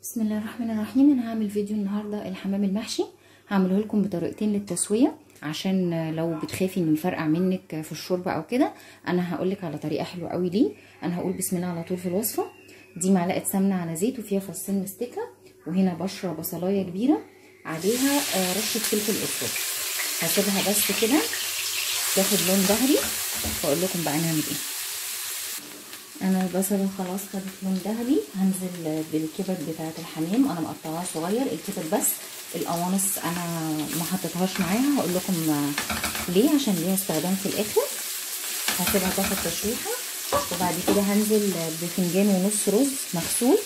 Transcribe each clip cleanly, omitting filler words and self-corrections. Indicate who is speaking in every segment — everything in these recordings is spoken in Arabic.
Speaker 1: بسم الله الرحمن الرحيم. انا هعمل فيديو النهارده الحمام المحشي، هعمله لكم بطريقتين للتسويه عشان لو بتخافي انه يفرقع منك في الشوربه او كده. انا هقولك على طريقه حلوه قوي ليه. انا هقول بسم الله على طول في الوصفه. دي معلقه سمنه على زيت وفيها فصين مستكه، وهنا بشره بصلايه كبيره عليها رشه فلفل اسود. هسيبها بس كده تاخد لون ظهري واقول لكم بقى نعمل ايه. انا البصله خلاص خدت لون ذهبي، هنزل بالكبد بتاعه الحمام. انا مقطعاها صغير الكبد، بس القوانص انا ما حطيتهاش معاها، هقول لكم ليه، عشان ليها استخدام في الاخر. هسيبها تاخد تشويحه، وبعد كده هنزل بفنجان ونص رز مغسول.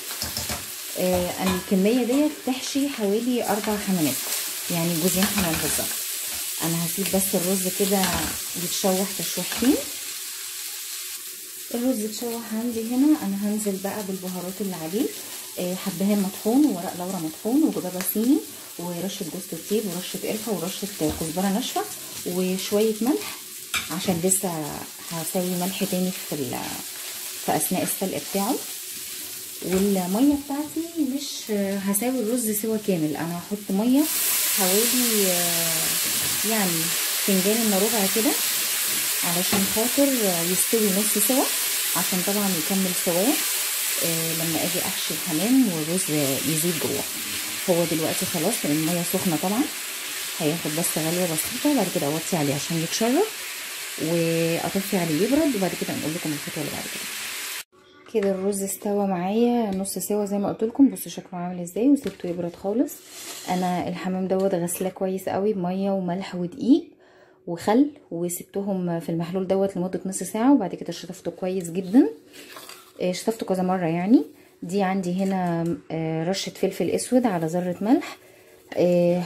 Speaker 1: انا الكميه ديت تحشي حوالي 4 حمامات، يعني جوزين حمام بالظبط. انا هسيب بس الرز كده يتشوح تشويحتين. الرز اتشوح عندي هنا. انا هنزل بقى بالبهارات اللي عليه، حبهان مطحون وورق لورا مطحون وجبابه صيني ورشه جوز الطيب ورشه قرفه ورشه كزبره ناشفه وشويه ملح، عشان لسه هسوي ملح تاني في اثناء السلق بتاعه. والميه بتاعتي مش هساوي الرز سوا كامل، انا هحط ميه حوالي يعني فنجان الا ربع كده، علشان خاطر يستوي نص سوا، عشان طبعا يكمل سواه لما اجي احشي الحمام والرز يزيد جوه. هو دلوقتي خلاص الميه سخنه طبعا، هياخد بس غلوه بسيطه، وبعد كده اوطي عليه عشان يتشرب واطفي عليه يبرد، وبعد كده نقول لكم الخطوه اللي بعد كده. الرز استوى معايا نص سوا زي ما قلت لكم، بصوا شكله عامل ازاي، وسبته يبرد خالص. انا الحمام دوت غسلاه كويس قوي بميه وملح ودقيق وخل، وسبتهم في المحلول دوت لمده نص ساعه، وبعد كده شطفته كويس جدا، شطفته كذا مره يعني. دي عندي هنا رشه فلفل اسود على ذره ملح،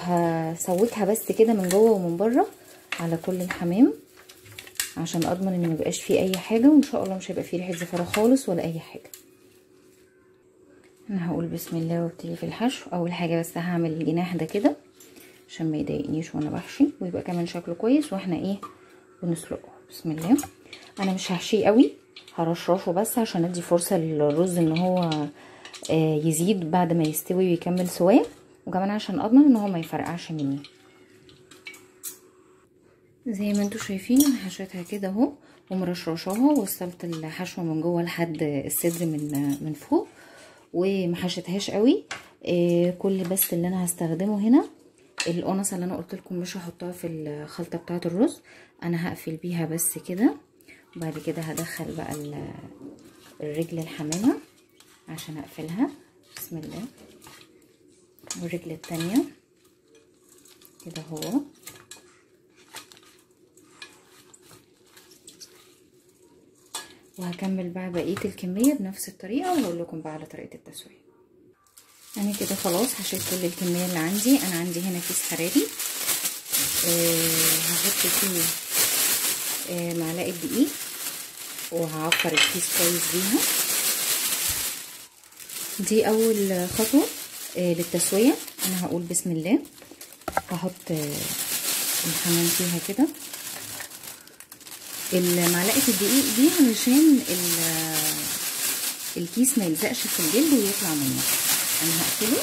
Speaker 1: هسويتها بس كده من جوه ومن بره على كل الحمام عشان اضمن ان ميبقاش فيه اي حاجه، وان شاء الله مش هيبقى فيه ريحه زفاره خالص ولا اي حاجه. انا هقول بسم الله وابتدي في الحشو. اول حاجه بس هعمل الجناح ده كده عشان ما يضايقنيش وانا بحشي، ويبقى كمان شكله كويس واحنا ايه بنسلقه. بسم الله. انا مش هحشيه قوي، هرشرشه بس عشان ادي فرصه للرز ان هو يزيد بعد ما يستوي ويكمل سواه، وكمان عشان اضمن ان هو ما يفرقعش مني. زي ما انتوا شايفين انا حشيتها كده اهو ومرشرشاها، وصلت الحشوه من جوه لحد الصدر من فوق، وما حشيتهاش قوي. كل بس اللي انا هستخدمه هنا القنصه اللي انا قلت لكم مش هحطها في الخلطه بتاعه الرز، انا هقفل بيها بس كده، وبعد كده هدخل بقى الرجل الحمامه عشان اقفلها. بسم الله. والرجل التانية كده اهو، وهكمل بقى بقيه الكميه بنفس الطريقه، وهقول لكم بقى على طريقه التسويه. انا كده خلاص حشيت كل الكميه اللي عندي. انا عندي هنا كيس حراري، هحط فيه معلقه دقيق، وهعفر الكيس كويس بيها. دي اول خطوه للتسويه. انا هقول بسم الله، هحط الحمام فيها كده. معلقه الدقيق دي علشان الكيس ما يلزقش في الجلد ويطلع منه. انا هقفله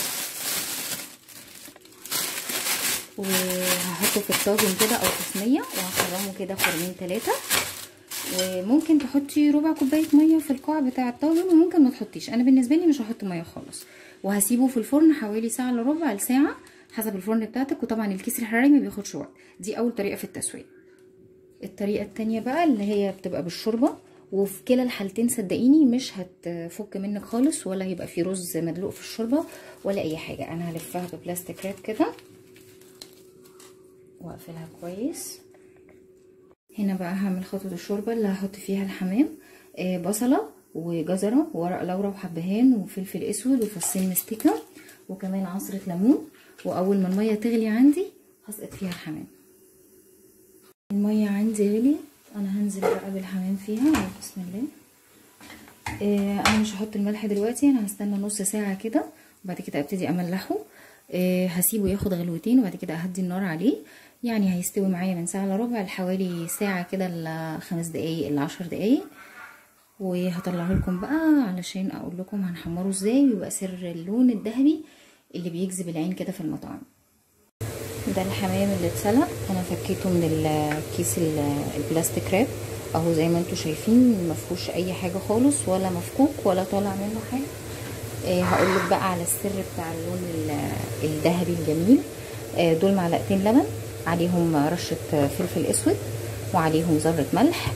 Speaker 1: وهحطه في الطاجن كده او في صينيه، وهخرمه كده خرمين 3. وممكن تحطي ربع كوبايه ميه في القاع بتاع الطاجن، وممكن ما تحطيش. انا بالنسبه لي مش هحط ميه خالص، وهسيبه في الفرن حوالي ساعه الا ربع لساعه حسب الفرن بتاعتك، وطبعا الكيس الحراري ما بياخدش وقت. دي اول طريقه في التسويه. الطريقه التانية بقى اللي هي بتبقى بالشوربه، وفي كلا الحالتين صدقيني مش هتفك منك خالص، ولا هيبقى في رز مدلوق في الشوربه ولا اي حاجه. انا هلفها ببلاستيك راب كده واقفلها كويس. هنا بقى هعمل خطوه الشوربه اللي هحط فيها الحمام. بصله وجزره وورق لورا وحبهان وفلفل اسود وفصين مستكه وكمان عصره ليمون. واول ما الميه تغلي عندي هسقط فيها الحمام. الميه عندي غليت، انا هنزل بقى بالحمام فيها. بسم الله. انا مش هحط الملح دلوقتي، انا هستنى نص ساعه كده وبعد كده ابتدي املحه. هسيبه ياخد غلوتين وبعد كده اهدي النار عليه، يعني هيستوي معايا من ساعه الا ربع لحوالي ساعه كده ل5 دقايق ل10 دقايق. وهطلعه لكم بقى علشان اقول لكم هنحمره ازاي ويبقى سر اللون الذهبي اللي بيجذب العين كده في المطعم. ده الحمام اللي اتسلق، انا فكيته من الكيس البلاستيك راب اهو زي ما انتم شايفين، مفهوش اي حاجه خالص ولا مفكوك ولا طالع منه حاجه. هقول لك بقى على السر بتاع اللون الذهبي الجميل. دول معلقتين لبن، عليهم رشه فلفل اسود وعليهم ذره ملح.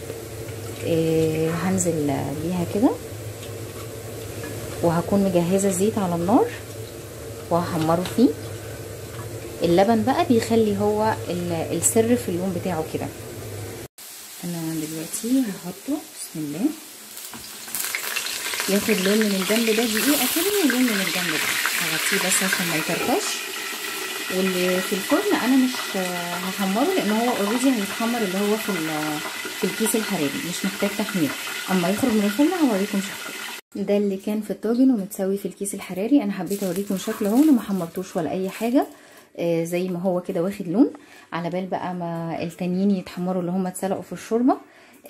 Speaker 1: هنزل بيها كده وهكون مجهزه زيت على النار وهحمره فيه. اللبن بقى بيخلي هو السر في اللون بتاعه كده. انا دلوقتي هحطه بسم الله، ياخد لون من الجنب ده دقيقه كده ولون من الجنب ده، هغطيه بس عشان ما يطرطش. واللي في الفرن انا مش هحمره لان هو اوريدي هيتحمر اللي هو في الكيس الحراري، مش محتاج تحمير. اما يخرج من الفرن هوريكم شكله. ده اللي كان في الطاجن ومتسوي في الكيس الحراري. انا حبيت اوريكم شكله اهو، انا ما حمرتوش ولا اي حاجه، زي ما هو كده واخد لون. على بال بقى ما التانيين يتحمروا اللي هم اتسلقوا في الشوربه،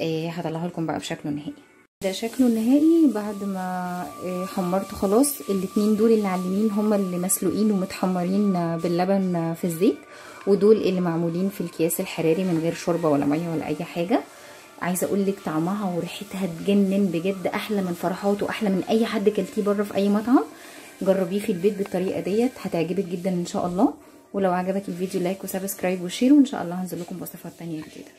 Speaker 1: هطلعه لكم بقى بشكله النهائي. ده شكله النهائي بعد ما حمرته خلاص. الاتنين دول اللي على اليمين هم اللي مسلوقين ومتحمرين باللبن في الزيت، ودول اللي معمولين في الكياس الحراري من غير شوربه ولا ميه ولا اي حاجه. عايزه اقول لك طعمها وريحتها تجنن بجد، احلى من فرحات واحلى من اي حد كلتيه بره في اي مطعم. جربيه في البيت بالطريقه ديت هتعجبك جدا ان شاء الله. ولو عجبك الفيديو لايك وسبسكرايب وشير، وان شاء الله هنزل لكم بوصفات تانية جديده.